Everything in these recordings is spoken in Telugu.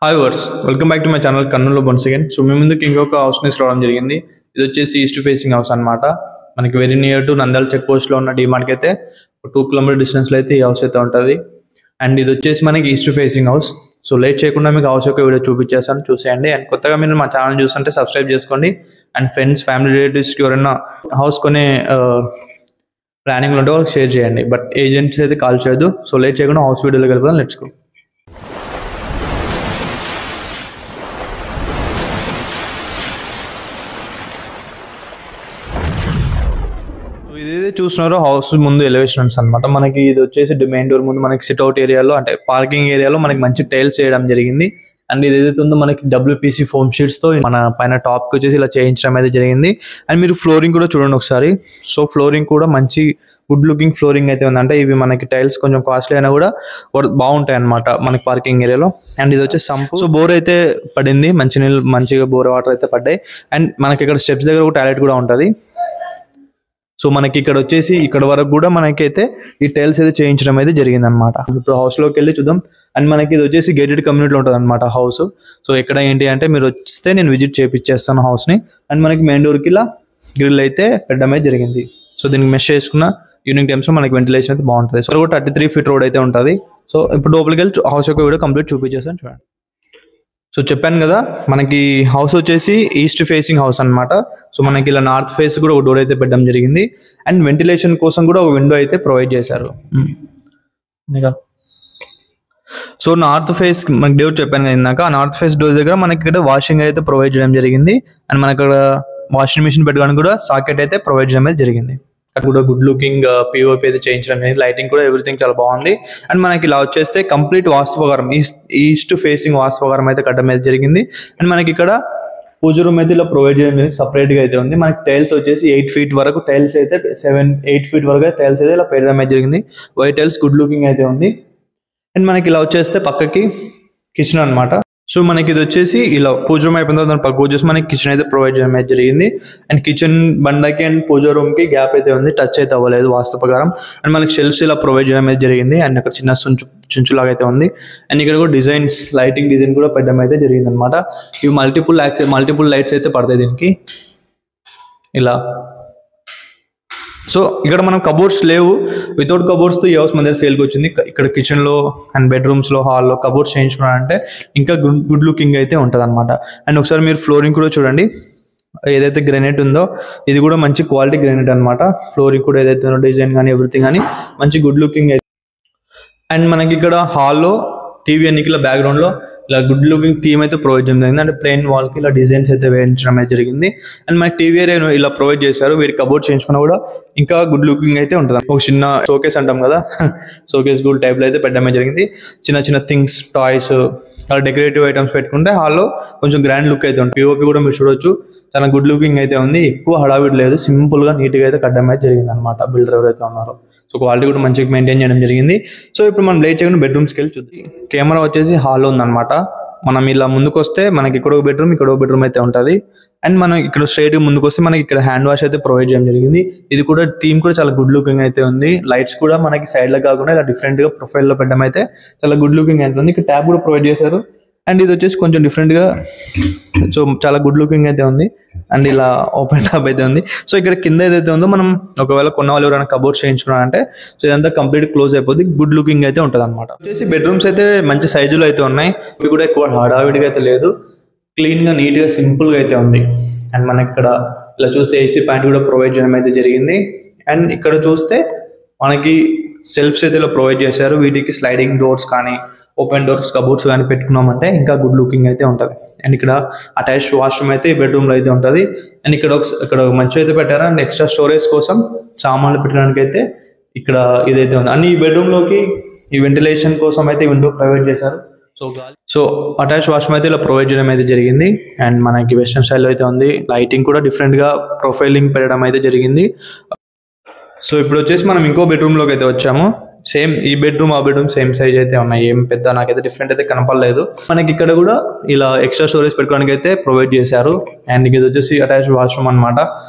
Hi viewers welcome back to my channel Kurnool once again. So మీ ముందుకు ఇంకొక హౌస్ ని రావడం జరిగింది. ఇది వచ్చేసి ఈస్ట్ ఫేసింగ్ హౌస్ అనమాట. మనకి very near to Nandyal check post లో ఉన్న డిమార్ట్ కి అయితే 2 కిలోమీటర్ డిస్టెన్స్ లో అయితే ఈ హౌస్ అయితే ఉంటుంది. అండ్ ఇది వచ్చేసి మనకి east facing house. So late చేయకుండా మీకు హౌస్ యొక్క వీడియో చూపించేస్తాను, చూసేయండి. అండ్ కొత్తగా మీరు మా ఛానల్ చూస్తుంటే సబ్స్క్రైబ్ చేసుకోండి. అండ్ ఫ్రెండ్స్, ఫ్యామిలీ, రిలేటివ్స్కి ఎవరైనా హౌస్ కొనే ప్లానింగ్ ఉంటే వాళ్ళకి షేర్ చేయండి. బట్ ఏజెంట్స్ అయితే కాల్ చేయొద్దు. సో లేట్ చేయకుండా హౌస్ వీడియోలోకి వెళ్ళిపోదాం. Let's go. ఇదైతే చూస్తున్నారో హౌస్ ముందు ఎలివేషన్స్ అనమాట. మనకి ఇది వచ్చేసి మెయిన్ డోర్ ముందు మనకి సిట్అవుట్ ఏరియాలో అంటే పార్కింగ్ ఏరియాలో మనకి మంచి టైల్స్ చేయడం జరిగింది. అండ్ ఇది ఏదైతే ఉందో మనకి WPC ఫోమ్ షీట్స్ తో మన పైన టాప్ కి వచ్చేసి ఇలా చేయించడం అయితే జరిగింది. అండ్ మీరు ఫ్లోరింగ్ కూడా చూడండి ఒకసారి. సో ఫ్లోరింగ్ కూడా మంచి గుడ్ లుకింగ్ ఫ్లోరింగ్ అయితే ఉంది. అంటే ఇవి మనకి టైల్స్ కొంచెం కాస్ట్లీ అయినా కూడా బాగుంటాయి అనమాట మనకి పార్కింగ్ ఏరియాలో. అండ్ ఇది వచ్చేసి సంపు. సో బోర్ అయితే పడింది, మంచిగా బోర్ వాటర్ అయితే పడ్డాయి. అండ్ మనకి ఇక్కడ స్టెప్స్ దగ్గర ఒక టాయిలెట్ కూడా ఉంటుంది. సో మనకి ఇక్కడ వచ్చేసి ఇక్కడ వరకు కూడా మనకైతే ఈ టైల్స్ అయితే చేయించడం అయితే జరిగింది అనమాట. ఇప్పుడు హౌస్ లోకి వెళ్ళి చూద్దాం. అండ్ మనకి ఇది వచ్చేసి గేటెడ్ కమ్యూనిటీలో ఉంటుంది అనమాట హౌస్. సో ఇక్కడ ఏంటి అంటే మీరు వస్తే నేను విజిట్ చేయించేస్తాను హౌస్ ని. అండ్ మనకి మెయిన్ డోర్కి ఇలా గ్రిల్ అయితే పెట్టడం అయితే జరిగింది. సో దీనికి మెష్ చేసుకున్న ఈవినింగ్ టైమ్స్ లో మనకి వెంటిలేషన్ అయితే బాగుంటుంది. సో 33 ఫీట్ రోడ్ అయితే ఉంటుంది. సో ఇప్పుడు లోపలికి వెళ్ళి హౌస్ యొక్క వీడియో కంప్లీట్ చూపించేస్తాను, చూడండి. సో చెప్పాను కదా, మనకి హౌస్ వచ్చేసి ఈస్ట్ ఫేసింగ్ హౌస్ అనమాట. సో మనకి ఇలా నార్త్ ఫేస్ కూడా ఒక డోర్ అయితే పెట్టడం జరిగింది. అండ్ వెంటిలేషన్ కోసం కూడా ఒక విండో అయితే ప్రొవైడ్ చేశారు. సో నార్త్ ఫేస్ మనకి డోర్ చెప్పాను కదా ఇందాక, ఆ నార్త్ ఫేస్ డోర్ దగ్గర మనకి ఇక్కడ వాషింగ్ అయితే ప్రొవైడ్ చేయడం జరిగింది. అండ్ మనకి ఇక్కడ వాషింగ్ మిషన్ పెట్టుకోవడానికి కూడా సాకెట్ అయితే ప్రొవైడ్ చేయడం అయితే జరిగింది. అక్కడ కూడా గుడ్ లుకింగ్ POP అయితే చేయించడం జరిగింది. లైటింగ్ కూడా ఎవ్రీథింగ్ చాలా బాగుంది. అండ్ మనకి ఇలా వచ్చేస్తే కంప్లీట్ వాస్తు ప్రకారం ఈస్ట్ ఫేసింగ్ వాస్తు ప్రకారం అయితే కట్టడం అయితే జరిగింది. అండ్ మనకి ఇక్కడ పూజ రూమ్ అయితే ఇలా ప్రొవైడ్ చేయడం జరిగింది, సపరేట్ గా అయితే ఉంది. మనకి టైల్స్ వచ్చేసి 8 ఫీట్ వరకు టైల్స్ అయితే 8 ఫీట్ వరకు టైల్స్ అయితే ఇలా పెట్టడం అయితే జరిగింది. వైట్ టైల్స్ గుడ్ లుకింగ్ అయితే ఉంది. అండ్ మనకి ఇలా వచ్చేస్తే పక్కకి కిచెన్ అనమాట. సో మనకి ఇది వచ్చేసి ఇలా పూజ రూమ్ అయిపోయిన తర్వాత పక్క వచ్చేసి మనకి కిచెన్ అయితే ప్రొవైడ్ చేయడం అయితే జరిగింది. అండ్ కిచెన్ బండకి అండ్ పూజ రూమ్ కి గ్యాప్ అయితే ఉంది, టచ్ అయితే అవ్వలేదు వాస్తు ప్రకారం. అండ్ మనకి షెల్ఫ్స్ ఇలా ప్రొవైడ్ చేయడం అయితే జరిగింది. అండ్ అక్కడ చిన్న చుంచులాగా అయితే ఉంది. అండ్ ఇక్కడ కూడా డిజైన్స్, లైటింగ్ డిజైన్ కూడా పెట్టడం అయితే జరిగింది అనమాట. ఇవి మల్టిపుల్ లైట్స్ అయితే పడతాయి దీనికి ఇలా. సో ఇక్కడ మనం కబోర్డ్స్ లేవు, వితౌట్ కబోర్డ్స్ తో ఈ హౌస్ మన దగ్గర సేల్కి వచ్చింది. ఇక్కడ కిచెన్ లో అండ్ బెడ్రూమ్స్ లో, హాల్లో కబోర్డ్స్ చేయించుకున్నారంటే ఇంకా గుడ్ లుకింగ్ అయితే ఉంటుంది అనమాట. అండ్ ఒకసారి మీరు ఫ్లోరింగ్ కూడా చూడండి, ఏదైతే గ్రానైట్ ఉందో ఇది కూడా మంచి క్వాలిటీ గ్రానైట్ అనమాట. ఫ్లోరింగ్ కూడా ఏదైతే ఉందో డిజైన్ కానీ ఎవ్రీథింగ్ కానీ మంచి గుడ్ లుకింగ్ అయితే. అండ్ మనకి ఇక్కడ హాల్లో టీవీ ఎన్నికల బ్యాక్గ్రౌండ్ లో ఇలా గుడ్ లుకింగ్ థీమ్ అయితే ప్రొవైడ్ చేయడం జరిగింది. అంటే ప్లెయిన్ వాల్ కి ఇలా డిజైన్స్ అయితే వేయించడం అయితే జరిగింది. అండ్ మనకి టీవీ ఏరియా ఇలా ప్రొవైడ్ చేశారు. వీరి కబోర్డ్ చేయించుకున్నా కూడా ఇంకా గుడ్ లుకింగ్ అయితే ఉంటుంది. ఒక చిన్న షోకేస్ అంటాం కదా, షోకేస్ గుడ్ టైప్ లో అయితే పెట్టడమే జరిగింది. చిన్న థింగ్స్, టాయ్స్, అలా డెకరేటివ్ ఐటమ్స్ పెట్టుకుంటే హాల్లో కొంచెం గ్రాండ్ లుక్ అయితే ఉంటుంది. POP కూడా మీరు చూడొచ్చు, చాలా గుడ్ లుకింగ్ అయితే ఉంది. ఎక్కువ హడావిడి లేదు, సింపుల్ గా నీట్ గా అయితే కట్టడం అయితే జరిగింది అనమాట బిల్డర్ ఎవరైతే ఉన్నారో. సో క్వాలిటీ కూడా మంచిగా మెయింటైన్ చేయడం జరిగింది. సో ఇప్పుడు మనం లేట్ చేయకుండా బెడ్రూమ్స్కి వెళ్ళి చూద్దాం. కెమెరా వచ్చేసి హాల్లో ఉందన్నమాట. మనం ఇలా ముందుకు వస్తే మనకి ఇక్కడ ఒక బెడ్రూమ్ అయితే ఉంటుంది. అండ్ మనం ఇక్కడ స్ట్రైట్ ముందుకు వస్తే మనకి ఇక్కడ హ్యాండ్ వాష్ అయితే ప్రొవైడ్ చేయడం జరిగింది. ఇది కూడా థీమ్ కూడా చాలా గుడ్ లుకింగ్ అయితే ఉంది. లైట్స్ కూడా మనకి సైడ్ లో కాకుండా ఇలా డిఫరెంట్ గా ప్రొఫైల్ లో పెట్టడం అయితే చాలా గుడ్ లుకింగ్ అయితే ఉంది. ఇక్కడ ట్యాబ్ కూడా ప్రొవైడ్ చేశారు. అండ్ ఇది వచ్చేసి కొంచెం డిఫరెంట్ గా, సో చాలా గుడ్ లుకింగ్ అయితే ఉంది. అండ్ ఇలా ఓపెన్ టాప్ అయితే ఉంది. సో ఇక్కడ కింద ఏదైతే ఉందో మనం ఒకవేళ కొన్న వాళ్ళు ఎవరైనా కబోర్డ్స్ చేయించుకున్నారంటే సో ఇదంతా కంప్లీట్ క్లోజ్ అయిపోద్ది, గుడ్ లుకింగ్ అయితే ఉంటుంది అనమాట. వచ్చేసి బెడ్రూమ్స్ అయితే మంచి సైజులో అయితే ఉన్నాయి. ఇవి కూడా ఎక్కువ హడావిడిగా అయితే లేదు, క్లీన్ గా నీట్ గా సింపుల్ గా అయితే ఉంది. అండ్ మనకి ఇక్కడ ఇలా చూస్తే AC ప్యాంట్ కూడా ప్రొవైడ్ చేయడం అయితే జరిగింది. అండ్ ఇక్కడ చూస్తే మనకి సెల్ఫ్స్ అయితే ఇలా ప్రొవైడ్ చేశారు. వీటికి స్లైడింగ్ డోర్స్ కానీ ఓపెన్ డోర్స్ కబోర్డ్స్ కానీ పెట్టుకున్నామంటే ఇంకా గుడ్ లుకింగ్ అయితే ఉంటుంది. అండ్ ఇక్కడ అటాచ్డ్ వాష్రూమ్ అయితే ఈ బెడ్రూమ్ లో అయితే ఉంటుంది. అండ్ ఇక్కడ మంచి అయితే పెట్టారు. అండ్ ఎక్స్ట్రా స్టోరేజ్ కోసం సామాన్లు పెట్టడానికి అయితే ఇక్కడ ఇదైతే ఉంది. అండ్ ఈ బెడ్రూమ్ లోకి ఈ వెంటిలేషన్ కోసం అయితే విండో ప్రొవైడ్ చేశారు. సో అటాచ్ వాష్రూమ్ అయితే ఇలా ప్రొవైడ్ చేయడం అయితే జరిగింది. అండ్ మనకి వెస్టర్న్ స్టైల్ అయితే ఉంది. లైటింగ్ కూడా డిఫరెంట్ గా ప్రొఫైలింగ్ పెట్టడం అయితే జరిగింది. సో ఇప్పుడు వచ్చేసి మనం ఇంకో బెడ్రూమ్ లోకి అయితే వచ్చాము. సేమ్ ఈ బెడ్రూమ్ ఆ బెడ్రూమ్ సేమ్ సైజ్ అయితే ఉన్నాయి, ఏం పెద్ద నాకైతే డిఫరెంట్ అయితే కనపడలేదు. మనకి ఇక్కడ కూడా ఇలా ఎక్స్ట్రా స్టోరేజ్ పెట్టుకోవడానికి అయితే ప్రొవైడ్ చేశారు. అండ్ ఇది వచ్చేసి అటాచ్ వాష్రూమ్ అనమాట.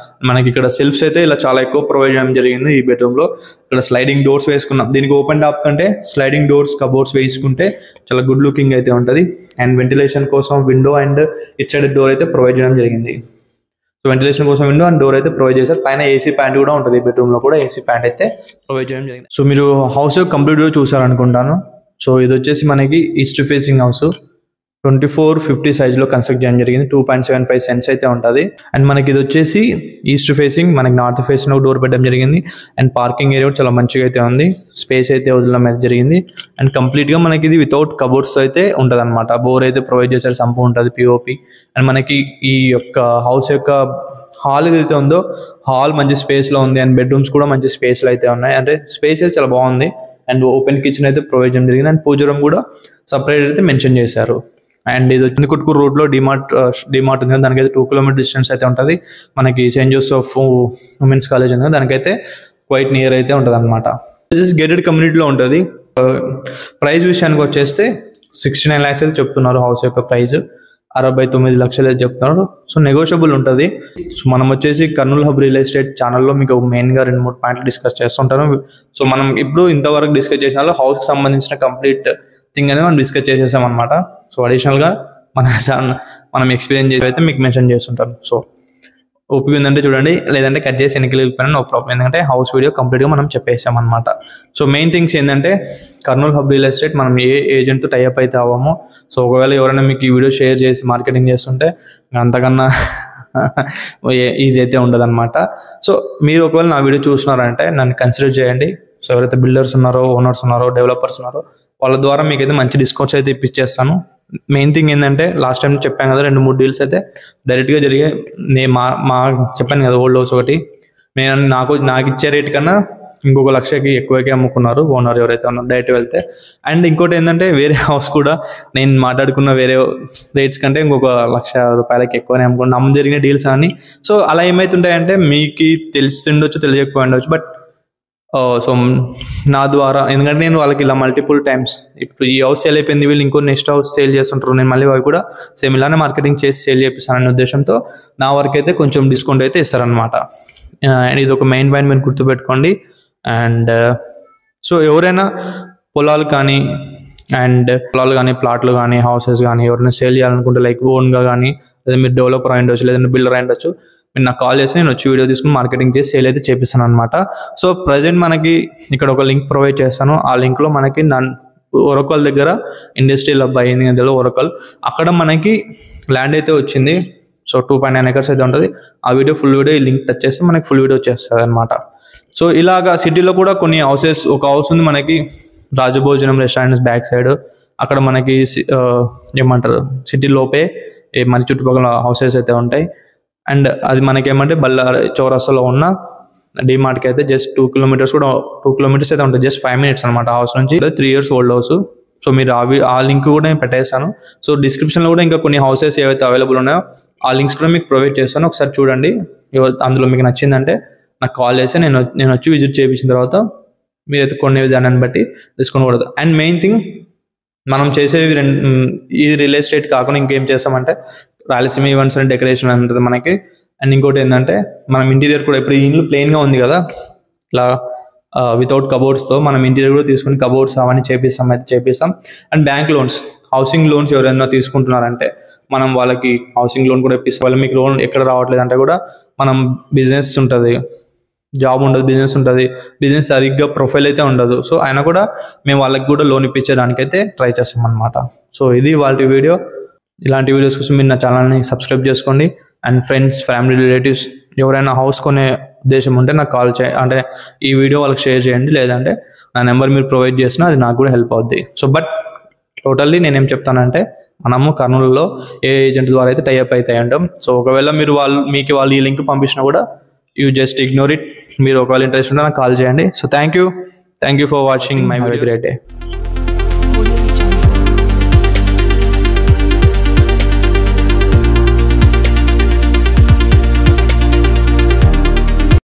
మనకి ఇక్కడ సెల్ఫ్స్ అయితే ఇలా చాలా ఎక్కువ ప్రొవైడ్ చేయడం జరిగింది ఈ బెడ్రూమ్ లో. ఇక్కడ స్లైడింగ్ డోర్స్ వేసుకున్నాం, దీనికి ఓపెన్ టాప్ కంటే స్లైడింగ్ డోర్స్ కబోర్డ్స్ వేసుకుంటే చాలా గుడ్ లుకింగ్ అయితే ఉంటుంది. అండ్ వెంటిలేషన్ కోసం window and it side door అయితే ప్రొవైడ్ చేయడం జరిగింది. సో వెంటిలేషన్ కోసం విండో అండ్ డోర్ అయితే ప్రొవైడ్ చేశారు. పైన ఏసీ ప్యాంట్ కూడా ఉంటుంది, బెడ్రూమ్ లో కూడా ఏసీ ప్యాంట్ అయితే ప్రొవైడ్ చేయడం జరిగింది. సో మీరు హౌస్ కంప్లీట్ గా చూసారనుకుంటాను. సో ఇది వచ్చేసి మనకి ఈస్ట్ ఫేసింగ్ హౌస్ 2450 సైజ్లో కన్స్ట్రక్ట్ చేయడం జరిగింది. 2.75 సెంట్స్ అయితే ఉంటుంది. అండ్ మనకి ఇది వచ్చేసి ఈస్ట్ ఫేసింగ్, మనకి నార్త్ ఫేసింగ్ డోర్ పెట్టడం జరిగింది. అండ్ పార్కింగ్ ఏరియా చాలా మంచిగా అయితే ఉంది, స్పేస్ అయితే వదలడం అయితే జరిగింది. అండ్ కంప్లీట్గా మనకి ఇది వితౌట్ కబోర్డ్స్ అయితే ఉంటుంది అనమాట. బోర్ అయితే ప్రొవైడ్ చేశారు, సంపు ఉంటుంది, పిఓపి. అండ్ మనకి ఈ యొక్క హౌస్ యొక్క హాల్ ఏదైతే ఉందో హాల్ మంచి స్పేస్లో ఉంది. అండ్ బెడ్రూమ్స్ కూడా మంచి స్పేస్లో అయితే ఉన్నాయి, అంటే స్పేస్ అయితే చాలా బాగుంది. అండ్ ఓపెన్ కిచెన్ అయితే ప్రొవైడ్ చేయడం జరిగింది. అండ్ పూజ రూమ్ కూడా సపరేట్ అయితే మెన్షన్ చేశారు. అండ్ ఇది వచ్చి కుట్కూరు రోడ్లో డిమార్ట్ ఉంది, దానికైతే 2 కిలోమీటర్ డిస్టెన్స్ అయితే ఉంటుంది. మనకి సెయింట్ జోసెఫ్ ఉమెన్స్ కాలేజ్ ఉంది, దానికైతే క్వైట్ నియర్ అయితే ఉంటుంది అనమాట. గేటెడ్ కమ్యూనిటీలో ఉంటుంది. ప్రైస్ విషయానికి వచ్చేస్తే 69 lakhs అయితే చెప్తున్నారు హౌస్ యొక్క ప్రైస్. 69 లక్షలు అయితే చెప్తున్నారు. సో నెగోషియబుల్ ఉంటుంది. సో మనం వచ్చేసి కర్నూలు హబ్ రియల్ ఎస్టేట్ ఛానల్లో మీకు మెయిన్గా 2-3 పాయింట్లు డిస్కస్ చేస్తుంటాను. సో మనం ఇప్పుడు ఇంతవరకు డిస్కస్ చేసిన హౌస్కి సంబంధించిన కంప్లీట్ థింగ్ అనేది మనం డిస్కస్ చేసేసాం అనమాట. సో అడిషనల్గా మనం ఎక్స్పీరియన్స్ చేసి అయితే మీకు మెన్షన్ చేస్తుంటాను. సో ఓపిక ఉందంటే చూడండి, లేదంటే కట్ చేసి ఎన్నికలు వెళ్ళిపోయినా నో ప్రాబ్లం, ఎందుకంటే హౌస్ వీడియో కంప్లీట్గా మనం చెప్పేసాం అనమాట. సో మెయిన్ థింగ్స్ ఏంటంటే కర్నూలు హబ్ రియల్ ఎస్టేట్ మనం ఏ ఏజెంట్తో టైఅప్ అయితే అవ్వము. సో ఒకవేళ ఎవరైనా మీకు ఈ వీడియో షేర్ చేసి మార్కెటింగ్ చేస్తుంటే అంతకన్నా ఇదైతే ఉండదు అనమాట. సో మీరు ఒకవేళ నా వీడియో చూస్తున్నారంటే నన్ను కన్సిడర్ చేయండి. సో ఎవరైతే బిల్డర్స్ ఉన్నారో, ఓనర్స్ ఉన్నారో, డెవలపర్స్ ఉన్నారో వాళ్ళ ద్వారా మీకైతే మంచి డిస్కౌంట్స్ అయితే ఇప్పించేస్తాను. మెయిన్ థింగ్ ఏంటంటే లాస్ట్ టైం చెప్పాను కదా 2-3 డీల్స్ అయితే డైరెక్ట్గా జరిగాయి. నేను మా చెప్పాను కదా ఓల్డ్ హౌస్ ఒకటి, నేను నాకు ఇచ్చే రేట్ కన్నా ఇంకొక 1 లక్షకి ఎక్కువకే అమ్ముకున్నారు ఓనర్ ఎవరైతే ఉన్నారో డైరెక్ట్ వెళ్తే. అండ్ ఇంకోటి ఏంటంటే వేరే హౌస్ కూడా నేను మాట్లాడుకున్న వేరే రేట్స్ కంటే ఇంకొక 1 లక్ష రూపాయలకి ఎక్కువనే అమ్ముకున్నాను, నమ్ము జరిగిన డీల్స్ అని. సో అలా ఏమవుతుంటాయంటే మీకు తెలిసిండొచ్చు, తెలియకపోయి ఉండొచ్చు, బట్ సో నా ద్వారా, ఎందుకంటే నేను వాళ్ళకి ఇలా మల్టిపుల్ టైమ్స్ ఇప్పుడు ఈ హౌస్ సేల్ అయిపోయింది, వీళ్ళు ఇంకో నెక్స్ట్ హౌస్ సేల్ చేస్తుంటారు, నేను మళ్ళీ అవి కూడా సేమ్ ఇలానే మార్కెటింగ్ చేసి సేల్ చేపిస్తాననే ఉద్దేశంతో నా వరకు అయితే కొంచెం డిస్కౌంట్ అయితే ఇస్తారనమాట. అండ్ ఇది ఒక మెయిన్ పాయింట్ మీరు గుర్తుపెట్టుకోండి. అండ్ సో ఎవరైనా పొలాలు కానీ ప్లాట్లు కానీ హౌసెస్ కానీ ఎవరైనా సేల్ చేయాలనుకుంటే లైక్ ఓన్గా కానీ, లేదా మీరు డెవలపర్ అయి ఉండొచ్చు, లేదంటే బిల్డర్ అయి ఉండొచ్చు, మీరు నాకు కాల్ చేసి నేను వచ్చి వీడియో తీసుకుని మార్కెటింగ్ చేసి సేల్ అయితే చేపిస్తాను అనమాట. సో ప్రజెంట్ మనకి ఇక్కడ ఒక లింక్ ప్రొవైడ్ చేస్తాను. ఆ లింక్లో మనకి ఒరకల్ దగ్గర ఇండస్ట్రియల్ హబ్ అయింది అందులో ఒరకల్, అక్కడ మనకి ల్యాండ్ అయితే వచ్చింది. సో 2.9 acres అయితే ఉంటుంది. ఆ వీడియో ఫుల్ వీడియో ఈ లింక్ టచ్ చేస్తే మనకి ఫుల్ వీడియో వచ్చేస్తుంది అనమాట. సో ఇలాగా సిటీలో కూడా కొన్ని హౌసెస్, ఒక హౌస్ ఉంది మనకి రాజభోజనం రెస్టారెంట్స్ బ్యాక్ సైడ్, అక్కడ మనకి ఏమంటారు సిటీ లోపే మన చుట్టుపక్కల హౌసెస్ అయితే ఉంటాయి. అండ్ అది మనకేమంటే బళ్ళారి చౌరస్తాలో ఉన్న డిమార్ట్కి అయితే జస్ట్ 2 kilometers అయితే ఉంటుంది, జస్ట్ 5 minutes అనమాట హౌస్ నుంచి. 3 years ఓల్డ్ హౌస్. సో మీరు ఆ లింక్ కూడా నేను పెట్టేస్తాను. సో డిస్క్రిప్షన్లో కూడా ఇంకా కొన్ని హౌసెస్ ఏవైతే అవైలబుల్ ఉన్నాయో ఆ లింక్స్ కూడా మీకు ప్రొవైడ్ చేస్తాను, ఒకసారి చూడండి. అందులో మీకు నచ్చిందంటే నాకు కాల్ చేస్తే నేను వచ్చి విజిట్ చేయించిన తర్వాత మీరైతే కొనే విధానాన్ని బట్టి డిస్కౌంట్ కూడా. అండ్ మెయిన్ థింగ్ మనం చేసేవి ఈ రియల్ ఎస్టేట్ కాకుండా ఇంకేం చేస్తామంటే రాయలసీమ ఈవెంట్స్ అండ్ డెకరేషన్ ఉంటుంది మనకి. అండ్ ఇంకోటి ఏంటంటే మనం ఇంటీరియర్ కూడా, ఇప్పుడు ఈ ఇల్లు ప్లెయిన్గా ఉంది కదా ఇలా వితౌట్ కబోర్డ్స్తో, మనం ఇంటీరియర్ కూడా తీసుకుని కబోర్డ్స్ అవన్నీ చేపిస్తాం. And bank loans, housing loans ఎవరైనా తీసుకుంటున్నారంటే మనం వాళ్ళకి హౌసింగ్ లోన్ కూడా ఇప్పిస్తాం. వాళ్ళు మీకు లోన్ ఎక్కడ రావట్లేదు అంటే కూడా మనం బిజినెస్ ఉంటుంది, జాబ్ ఉండదు, బిజినెస్ సరిగ్గా ప్రొఫైల్ అయితే ఉండదు. సో అయినా కూడా మేము వాళ్ళకి కూడా లోన్ ఇప్పించడానికి అయితే ట్రై చేస్తాం అనమాట. సో ఇది వాళ్ళ వీడియో. ఇలాంటి వీడియోస్ కోసం మీరు నా ఛానల్ని సబ్స్క్రైబ్ చేసుకోండి. అండ్ ఫ్రెండ్స్, ఫ్యామిలీ, రిలేటివ్స్ ఎవరైనా హౌస్ కొనే ఉద్దేశం ఉంటే నాకు కాల్ అంటే ఈ వీడియో వాళ్ళకి షేర్ చేయండి, లేదంటే నా నెంబర్ మీరు ప్రొవైడ్ చేసినా అది నాకు కూడా హెల్ప్ అవుద్ది. సో బట్ టోటల్లీ నేనేం చెప్తానంటే మనము కర్నూలులో ఏ ఏజెంట్ ద్వారా అయితే టైఅప్ అయితే ఉంటాం. సో ఒకవేళ మీకు వాళ్ళు ఈ లింక్ పంపించినా కూడా యూ జస్ట్ ఇగ్నోర్ ఇట్. మీరు ఒకవేళ ఇంట్రెస్ట్ ఉంటే నాకు కాల్ చేయండి. So thank you for watching my video. Great day.